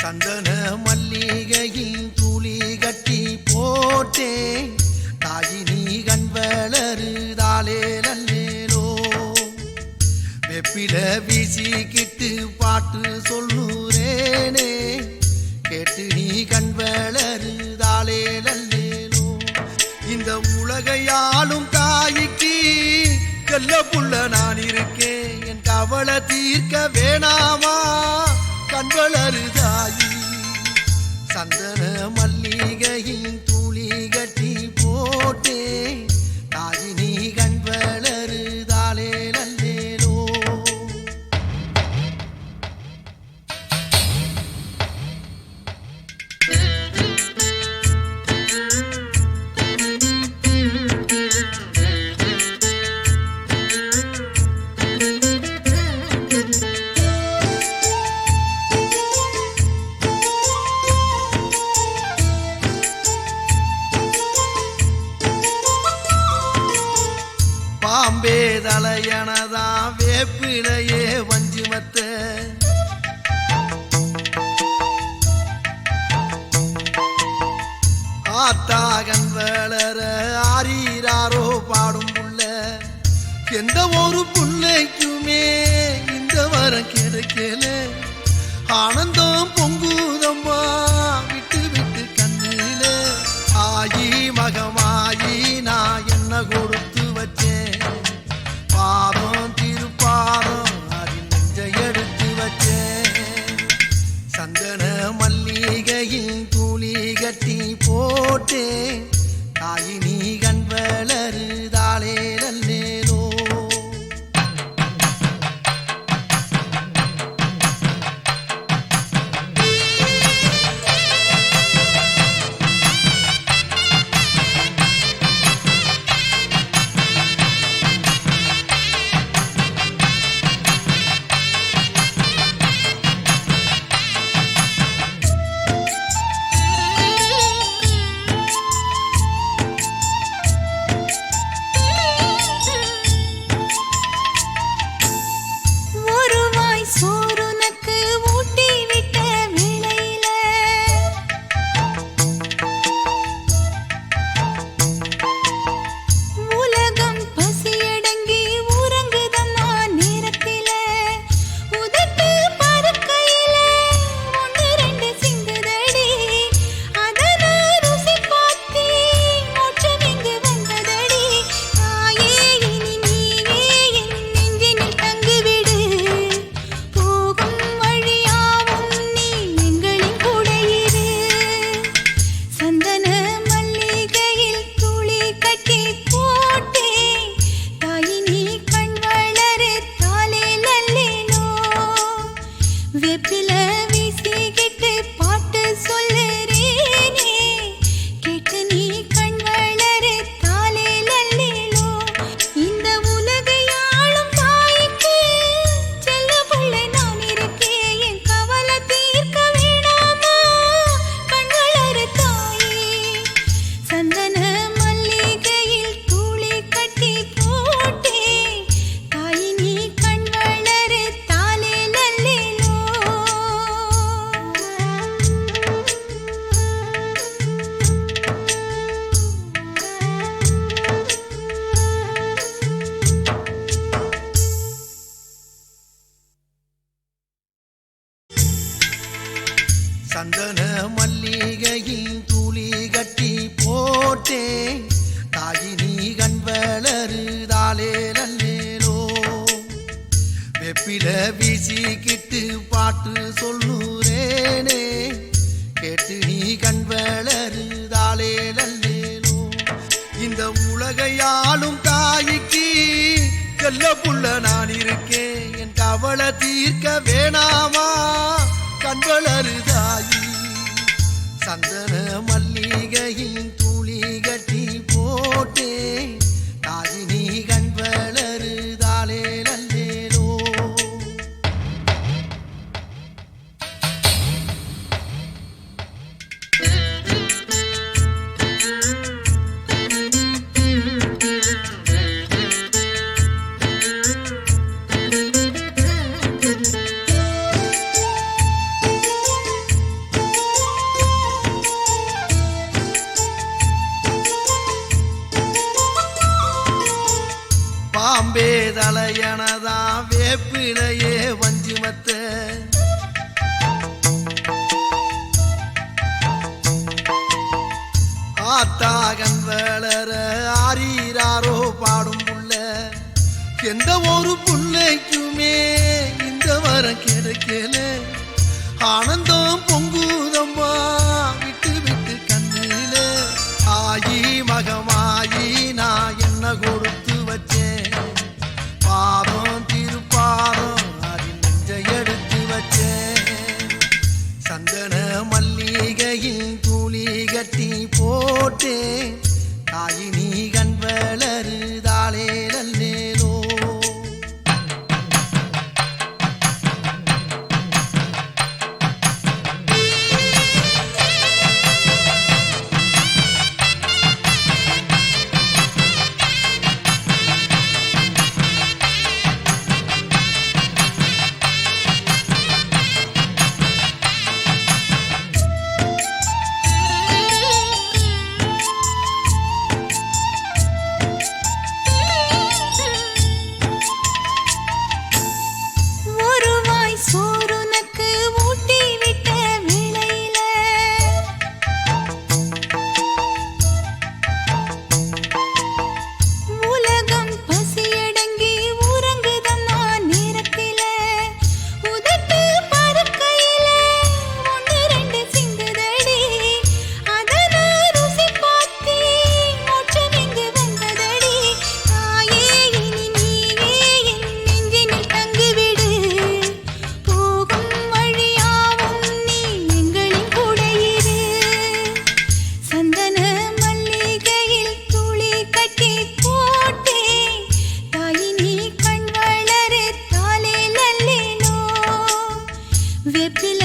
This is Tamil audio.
சந்தன மல்லிகையின் துளி கட்டி போட்டேன் தாயினி கண் வளருதாலே நல்லேலோ வெப்பில வீசிக்கிட்டு பாட்டு சொல்லுறேனே கேட்டு நீ கண் வளருதாலே நல்லேலோ இந்த உலகையாளும் தாய்க்கு செல்ல புள்ள நான் இருக்கேன் என் கவலை தீர்க்க வேணாமா கண் வளருதாயி சந்தன மல்லிகையின் துளி கட்டி போட்டே தாயினி கண் வளருதாலே நல்லேலோ பாம்பே தலையனதா வேப்பிலையே வஞ்சிமத்த ஆத்தாகன் வளர ஆரீராரோ பாடும் புள்ள எந்த ஒரு புள்ளைக்குமே இந்த வரம் கிடைக்கல ஆனந்தம் பொங்குதம்மா விட்டு விட்டு கண்ணில ஆயி மகமாயி நான் என்ன கொடுத்து வச்சேன் பாதம் திருப்பாதம் அதில் நெஞ்ச எடுத்து வச்சேன் சந்தன மல்லிகையின் துளி கட்டி போட்டேன் தாயினி கண் வளருதாலே நல்லேலோ சந்தன மல்லிகையின் துளி கட்டி போட்டேன் தாயினி கண் வளருதாலே நல்லேலோ வெப்பில வீசிக்கிட்டு பாட்டு சொல்லுறேனே கேட்டு நீ கண் வளருதாலே நல்லேலோ இந்த உலகையாளும் தாய்க்கு செல்ல புள்ள நான் இருக்கேன் என் கவலை தீர்க்க வேணாமா கண் வளருதாயி சந்தன மல்லிகையின் துளி கட்டி போட்டே தாயினி கண் வளருதாலே நல்லேலோ ஆத்தாகன் வளர ஆரீராரோ பாடும் புள்ள எந்த ஒரு புள்ளைக்குமே இந்த வரம் கிடைக்கல ஆனந்தம் பொங்குதம்மா விட்டு விட்டு கண்ணில ஆயி மகமாயி நான் என்ன கொடுத்து வச்சேன் பாதம் திருப்பாதம் அதில் நெஞ்சை எடுத்து வச்சேன் சந்தன மல்லிகையில் தூளி கட்டி போட்டேன் தாயி நீ கண் வளருதாளே நல்லேலோ வெப்பில்